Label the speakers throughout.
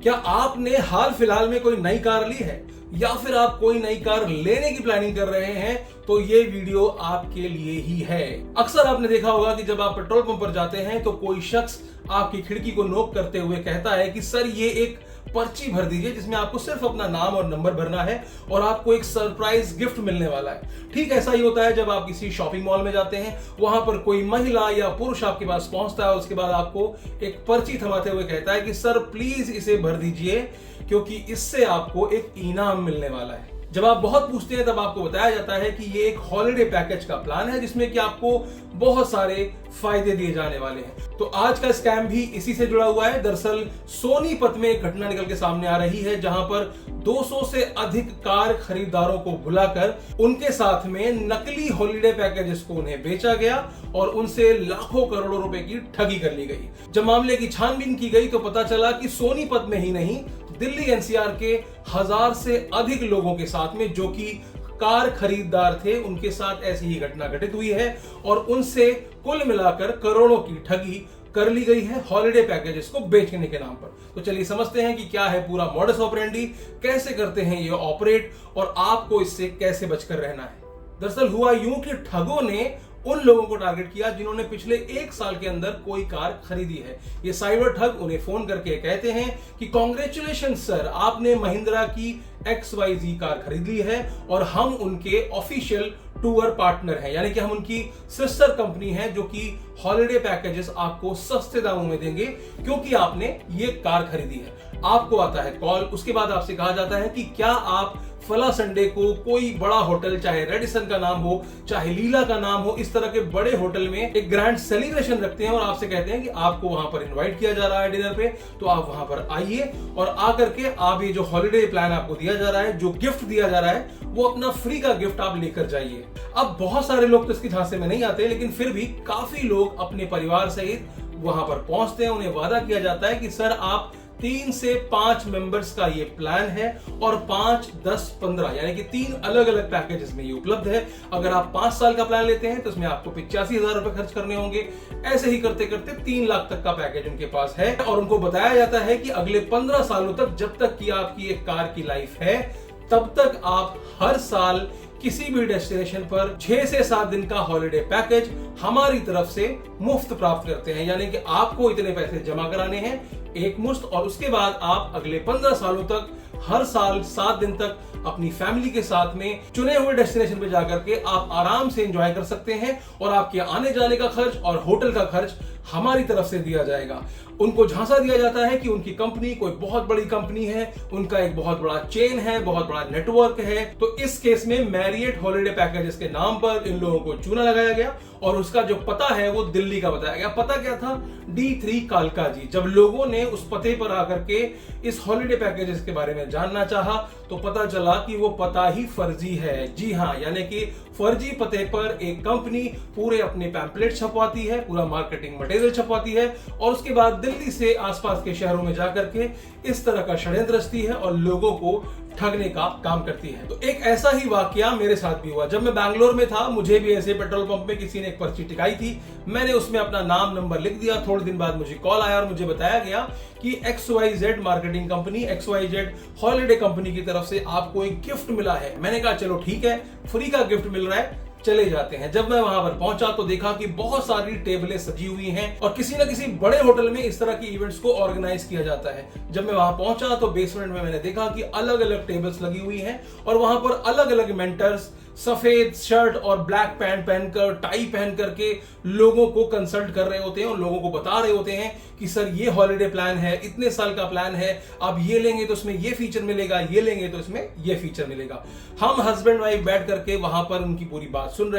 Speaker 1: क्या आपने हाल फिलहाल में कोई नई कार ली है या फिर आप कोई नई कार लेने की प्लानिंग कर रहे हैं तो ये वीडियो आपके लिए ही है। अक्सर आपने देखा होगा कि जब आप पेट्रोल पंप पर जाते हैं तो कोई शख्स आपकी खिड़की को नोक करते हुए कहता है कि सर ये एक पर्ची भर दीजिए जिसमें आपको सिर्फ अपना नाम और नंबर भरना है और आपको एक सरप्राइज गिफ्ट मिलने वाला है। ठीक ऐसा ही होता है जब आप किसी शॉपिंग मॉल में जाते हैं, वहां पर कोई महिला या पुरुष आपके पास पहुंचता है, उसके बाद आपको एक पर्ची थमाते हुए कहता है कि सर प्लीज इसे भर दीजिए क्योंकि इससे आपको एक इनाम मिलने वाला है। जब आप बहुत पूछते हैं तब आपको बताया जाता है कि ये एक हॉलिडे पैकेज का प्लान है जिसमें कि आपको बहुत सारे फायदे दिए जाने वाले हैं। तो आज का स्कैम भी इसी से जुड़ा हुआ है। दरअसल सोनीपत में एक घटना निकल के सामने आ रही है जहां पर 200 से अधिक कार खरीदारों को बुलाकर उनके साथ में नकली हॉलिडे पैकेजेस को उन्हें बेचा गया और उनसे लाखों करोड़ों रुपए की ठगी कर ली गई। जब मामले की छानबीन की गई तो पता चला कि सोनीपत में ही नहीं, दिल्ली एनसीआर के 1000 से अधिक लोगों के साथ में जो कि कार खरीदार थे उनके साथ ऐसी ही घटना घटित हुई है और उनसे कुल मिलाकर करोड़ों की ठगी कर ली गई है हॉलिडे पैकेजेस को बेचने के नाम पर। तो चलिए समझते हैं कि क्या है पूरा मॉडस ऑपरेंडी, कैसे करते हैं ये ऑपरेट और आपको इससे कैसे बचकर रहना है। दरअसल हुआ यूं कि ठगों ने उन लोगों को टारगेट किया जिन्होंने पिछले 1 साल के अंदर कोई कार खरीदी है। ये साइबर ठग उन्हें फोन करके कहते हैं कि कांग्रेचुलेशन सर, आपने महिंद्रा की XYZ कार खरीद ली है और हम उनके ऑफिशियल टूर पार्टनर हैं, यानी कि हम उनकी सिस्टर कंपनी है जो कि हॉलिडे पैकेजेस आपको सस्ते दामों में देंगे क्योंकि आपने ये कार खरीदी है। आपको आता है कॉल, उसके बाद आपसे कहा जाता है कि क्या आप फला संडे को कोई बड़ा होटल, चाहे रेडिसन का नाम हो चाहे लीला का नाम हो, इस तरह के बड़े होटल में एक ग्रैंड सेलिब्रेशन रखते हैं और आपसे कहते हैं कि आपको वहां पर इनवाइट किया जा रहा है डिनर पे, तो आप वहां पर आइए और आकर के आप ये जो हॉलिडे प्लान आपको दिया जा रहा है, जो गिफ्ट दिया जा रहा है, वो अपना फ्री का गिफ्ट आप लेकर जाइए। अब बहुत सारे लोग तो इसकी झांसे में नहीं आते, लेकिन फिर भी काफी लोग अपने परिवार सहित वहां पर पहुंचते हैं। उन्हें वादा किया जाता है कि सर आप 3 से 5 मेंबर्स का ये प्लान है और 5, 10, 15 यानी कि 3 अलग अलग पैकेजेस में ये उपलब्ध है। अगर आप 5 साल का प्लान लेते हैं तो इसमें आपको 85,000 रुपए खर्च करने होंगे। ऐसे ही करते करते 3 लाख तक का पैकेज उनके पास है और उनको बताया जाता है कि अगले 15 सालों तक, जब तक कि आपकी एक कार की लाइफ है, तब तक आप हर साल किसी भी डेस्टिनेशन पर 6 से 7 दिन का हॉलिडे पैकेज हमारी तरफ से मुफ्त प्राप्त करते हैं। यानी कि आपको इतने पैसे जमा कराने हैं एक मुश्त और उसके बाद आप अगले 15 सालों तक हर साल 7 दिन तक अपनी फैमिली के साथ में चुने हुए डेस्टिनेशन पे जाकर के आप आराम से एंजॉय कर सकते हैं और आपके आने जाने का खर्च और होटल का खर्च हमारी तरफ से दिया जाएगा। उनको झांसा दिया जाता है कि उनकी कंपनी कोई बहुत बड़ी कंपनी है, उनका एक बहुत बड़ा चेन है, बहुत बड़ा नेटवर्क है। तो इस केस में मैरियट हॉलिडे पैकेजेस के नाम पर इन लोगों को चूना लगाया गया और उसका जो पता है वो दिल्ली का बताया गया। पता क्या था? D3 कालका जी। जब लोगों ने उस पते पर आकर के इस हॉलिडे पैकेजेस के बारे में जानना चाहा तो पता चला कि वो पता ही फर्जी है। जी हाँ, यानी कि फर्जी पते पर एक कंपनी पूरे अपने पैम्पलेट छपवाती है, पूरा मार्केटिंग मटेरियल छपवाती है और उसके बाद दिल्ली से आसपास के शहरों में जाकर के इस तरह का षड्यंत्र रचती है और लोगों को ठगने का काम करती है। तो एक ऐसा ही वाकया मेरे साथ भी हुआ। जब मैं बैंगलोर में था, मुझे भी ऐसे पेट्रोल पंप में किसी ने एक पर्ची टिकाई थी। मैंने उसमें अपना नाम नंबर लिख दिया। थोड़े दिन बाद मुझे कॉल आया और मुझे बताया गया कि XYZ marketing company, XYZ holiday company की तरफ से आपको एक गिफ्ट मिला है। मैंने कहा चलो ठीक है, फ्री का गिफ्ट मिल रहा है, चले जाते हैं। जब मैं वहां पर पहुंचा तो देखा कि बहुत सारी टेबलें सजी हुई हैं और किसी न किसी बड़े होटल में इस तरह की इवेंट्स को ऑर्गेनाइज किया जाता है। जब मैं वहां पहुंचा तो बेसमेंट में मैंने देखा कि अलग अलग टेबल्स लगी हुई हैं और वहां पर अलग अलग मेंटर्स सफेद शर्ट और ब्लैक पैंट पहनकर, टाई पहन करके लोगों को कंसल्ट कर रहे होते हैं और लोगों को बता रहे होते हैं कि सर ये हॉलिडे प्लान है, इतने साल का प्लान है, आप ये लेंगे तो इसमें ये फीचर मिलेगा, ये लेंगे तो इसमें ये फीचर मिलेगा। हम हस्बैंड वाइफ बैठ करके वहां पर उनकी पूरी बात सुन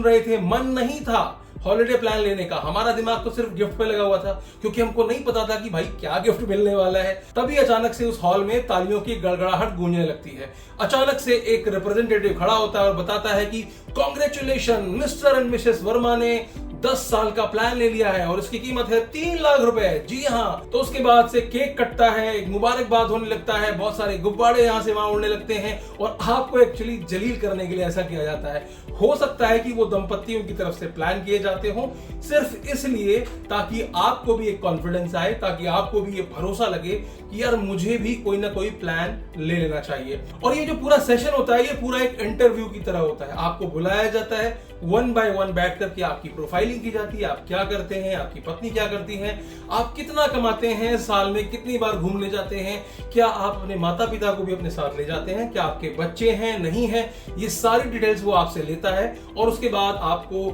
Speaker 1: रहे थे। मन नहीं था हॉलिडे प्लान लेने का, हमारा दिमाग तो सिर्फ गिफ्ट पे लगा हुआ था क्योंकि हमको नहीं पता था कि भाई क्या गिफ्ट मिलने वाला है। तभी अचानक से उस हॉल में तालियों की गड़गड़ाहट गूंजने लगती है। अचानक से एक रिप्रेजेंटेटिव खड़ा होता है और बताता है कि congratulation, mister and Mrs Verma ने 10 साल का प्लान ले लिया है और इसकी कीमत है 3 लाख रुपए। जी हाँ, तो उसके बाद से केक कटता है, एक मुबारकबाद होने लगता है, बहुत सारे गुब्बारे यहां से वहां उड़ने लगते हैं और आपको एक्चुअली जलील करने के लिए ऐसा किया जाता है। हो सकता है कि वो दंपतियों की तरफ से प्लान किए जाते हो सिर्फ इसलिए ताकि आपको भी एक कॉन्फिडेंस आए, ताकि आपको भी ये भरोसा लगे कि यार मुझे भी कोई ना कोई प्लान ले लेना चाहिए। और ये जो पूरा सेशन होता है ये पूरा एक इंटरव्यू की तरह होता है। आपको बुलाया जाता है, 1 by 1 बैठ करके आपकी प्रोफाइलिंग की जाती है, आप क्या करते हैं, आपकी पत्नी क्या करती है, आप कितना कमाते हैं, साल में कितनी बार घूमने जाते हैं, क्या आप अपने माता पिता को भी अपने साथ ले जाते हैं, क्या आपके बच्चे हैं नहीं हैं, ये सारी डिटेल्स वो आपसे लेता है। और उसके बाद आपको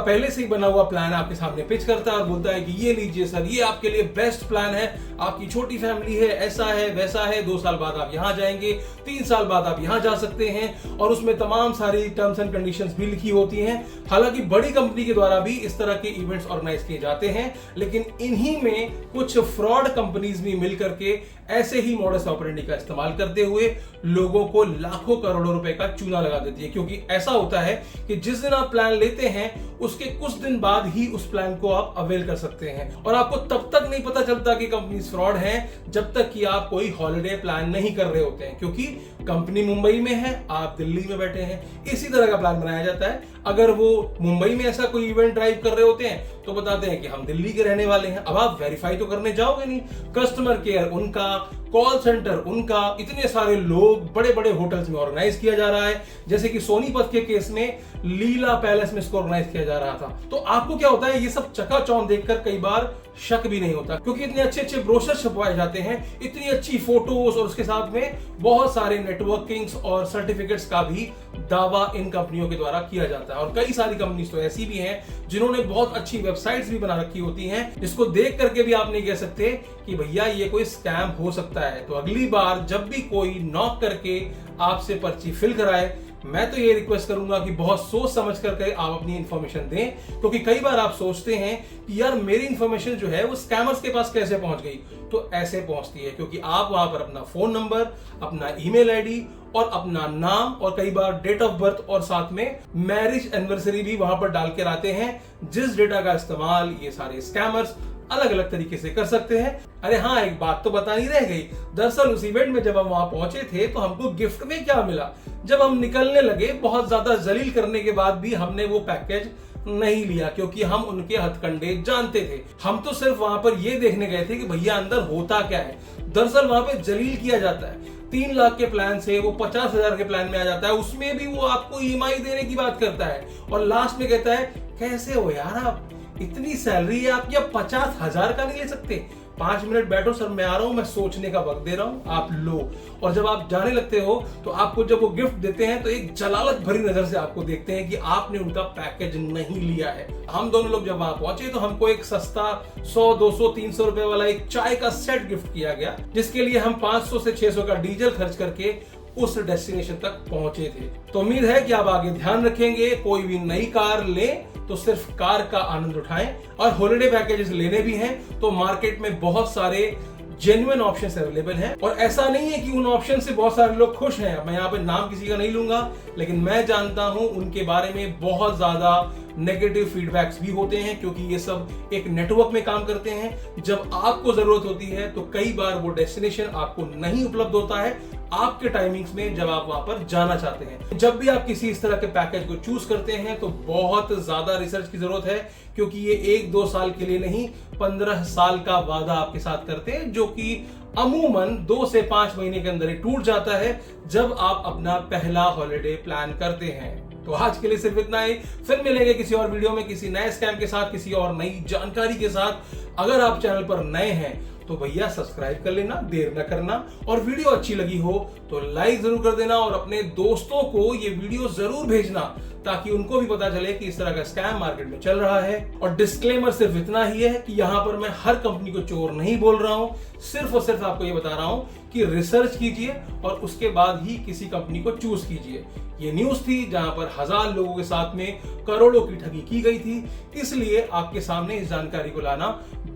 Speaker 1: पहले से ही बना हुआ प्लान आपके सामने पिच करता है और बोलता है कि ये लीजिए सर, ये आपके लिए बेस्ट प्लान है, आपकी छोटी फैमिली है, ऐसा है वैसा है, 2 साल बाद आप यहां जाएंगे, 3 साल बाद आप यहां जा सकते हैं। और उसमें तमाम सारी टर्म्स एंड कंडीशंस भी लिखी होती हैं। हालांकि बड़ी कंपनी के द्वारा भी इस तरह के इवेंट्स ऑर्गेनाइज किए जाते हैं, लेकिन इन्हीं में कुछ फ्रॉड कंपनीज भी मिलकर के ऐसे ही मॉडस ऑपरेंडी का इस्तेमाल करते हुए लोगों को लाखों करोड़ों रुपए का चूना लगा देती है। क्योंकि ऐसा होता है कि जिस दिन आप प्लान लेते हैं उसके कुछ दिन बाद ही उस प्लान को आप अवेल कर सकते हैं और आपको तब तक नहीं पता चलता कि कंपनी फ्रॉड है जब तक कि आप कोई हॉलिडे प्लान नहीं कर रहे होते हैं। क्योंकि कंपनी मुंबई में है, आप दिल्ली में बैठे हैं, इसी तरह का प्लान बनाया जाता है। अगर वो मुंबई में ऐसा कोई इवेंट ड्राइव कर रहे होते हैं तो बताते हैं कि हम दिल्ली के रहने वाले हैं। अब आप वेरीफाई तो करने जाओगे नहीं, कस्टमर केयर उनका, कॉल सेंटर उनका, इतने सारे लोग, बड़े बड़े होटल्स में ऑर्गेनाइज किया जा रहा है। जैसे कि सोनीपत के केस में लीला पैलेस में इसको ऑर्गेनाइज किया जा रहा था। तो आपको क्या होता है, ये सब चकाचौंध देखकर कई बार शक भी नहीं होता, क्योंकि इतने अच्छे अच्छे ब्रोशर छपवाए जाते हैं, इतनी अच्छी फोटोज और उसके साथ में बहुत सारे नेटवर्किंग्स और सर्टिफिकेट्स का भी दावा इन कंपनियों के द्वारा किया जाता है। और कई सारी कंपनीज तो ऐसी भी हैं जिन्होंने बहुत अच्छी वेबसाइट्स भी बना रखी होती हैं, जिसको देख करके भी आप नहीं कह सकते कि भैया ये कोई स्कैम हो सकता है। तो अगली बार जब भी कोई नॉक करके आपसे पर्ची फिल कराए, मैं तो ये रिक्वेस्ट करूंगा कि बहुत सोच समझ करके आप अपनी इंफॉर्मेशन दें, क्योंकि कई बार आप सोचते हैं कि यार मेरी इंफॉर्मेशन जो है वो स्कैमर्स के पास कैसे पहुंच गई। तो ऐसे पहुंचती है क्योंकि आप वहां पर अपना फोन नंबर, अपना ईमेल आईडी और अपना नाम और कई बार डेट ऑफ बर्थ और साथ में मैरिज एनिवर्सरी भी वहां पर डाल कर आते हैं, जिस डेटा का इस्तेमाल ये सारे स्कैमर्स अलग अलग तरीके से कर सकते हैं। अरे हाँ, एक बात तो बतानी रह गई। दरअसल उस इवेंट में जब हम वहां पहुंचे थे तो हमको गिफ्ट में क्या मिला। जब हम निकलने लगे, बहुत ज्यादा जलील करने के बाद भी हमने वो पैकेज नहीं लिया, क्योंकि हम उनके हथकंडे जानते थे। हम तो सिर्फ वहां पर ये देखने गए थे कि भैया अंदर होता क्या है। दरअसल वहां पे जलील किया जाता है। 3 लाख के प्लान से वो 50,000 के प्लान में आ जाता है, उसमें भी वो आपको ईएमआई देने की बात करता है और लास्ट में कहता है कैसे हो यार, आप इतनी सैलरी है आपकी, आप 50,000 का नहीं ले सकते। 5 मिनट बैठो सर, मैं आ रहा हूं, मैं सोचने का वक्त दे रहा हूं, आप लो। और जब आप जाने लगते हो तो आपको जब वो गिफ्ट देते हैं तो एक जलालत भरी नजर से आपको देखते हैं कि आपने उनका पैकेज नहीं लिया है। हम दोनों लोग जब वहां पहुंचे तो हमको एक सस्ता 100, 200, 300 रुपए वाला एक चाय का सेट गिफ्ट किया गया, जिसके लिए हम 500 से 600 का डीजल खर्च करके उस डेस्टिनेशन तक पहुंचे थे। तो उम्मीद है कि आप आगे ध्यान रखेंगे, कोई भी नई कार ले तो सिर्फ कार का आनंद उठाएं। और हॉलिडे पैकेजेस लेने भी हैं तो मार्केट में बहुत सारे जेन्युइन ऑप्शंस अवेलेबल हैं और ऐसा नहीं है कि उन ऑप्शन से बहुत सारे लोग खुश हैं। मैं यहाँ पे नाम किसी का नहीं लूंगा, लेकिन मैं जानता हूं उनके बारे में बहुत ज्यादा नेगेटिव फीडबैक्स भी होते हैं, क्योंकि ये सब एक नेटवर्क में काम करते हैं। जब आपको जरूरत होती है तो कई बार वो डेस्टिनेशन आपको नहीं उपलब्ध होता है आपके टाइमिंग्स में जब आप वहां पर जाना चाहते हैं। जब भी आप किसी इस तरह के पैकेज को चूज करते हैं तो बहुत ज्यादा रिसर्च की जरूरत है, क्योंकि ये 1-2 साल के लिए नहीं, 15 साल का वादा आपके साथ करते हैं, जो कि अमूमन 2 से 5 महीने के अंदर ही टूट जाता है जब आप अपना पहला हॉलिडे प्लान करते हैं। तो आज के लिए सिर्फ इतना ही, फिर मिलेंगे किसी और वीडियो में किसी नए स्कैम के साथ, किसी और नई जानकारी के साथ। अगर आप चैनल पर नए हैं तो भैया सब्सक्राइब कर लेना, देर न करना, और वीडियो अच्छी लगी हो तो लाइक जरूर कर देना और अपने दोस्तों को ये वीडियो जरूर भेजना, ताकि उनको भी पता चले कि इस तरह का स्कैम मार्केट में चल रहा है। और डिस्क्लेमर सिर्फ इतना ही है कि यहाँ पर मैं हर कंपनी को चोर नहीं बोल रहा हूँ, सिर्फ और सिर्फ आपको ये बता रहा हूँ कि रिसर्च कीजिए और उसके बाद ही किसी कंपनी को चूज कीजिए। ये न्यूज थी जहां पर 1000 लोगों के साथ में करोड़ों की ठगी की गई थी, इसलिए आपके सामने इस जानकारी को लाना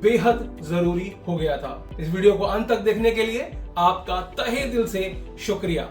Speaker 1: बेहद जरूरी हो गया था। इस वीडियो को अंत तक देखने के लिए आपका तहे दिल से शुक्रिया।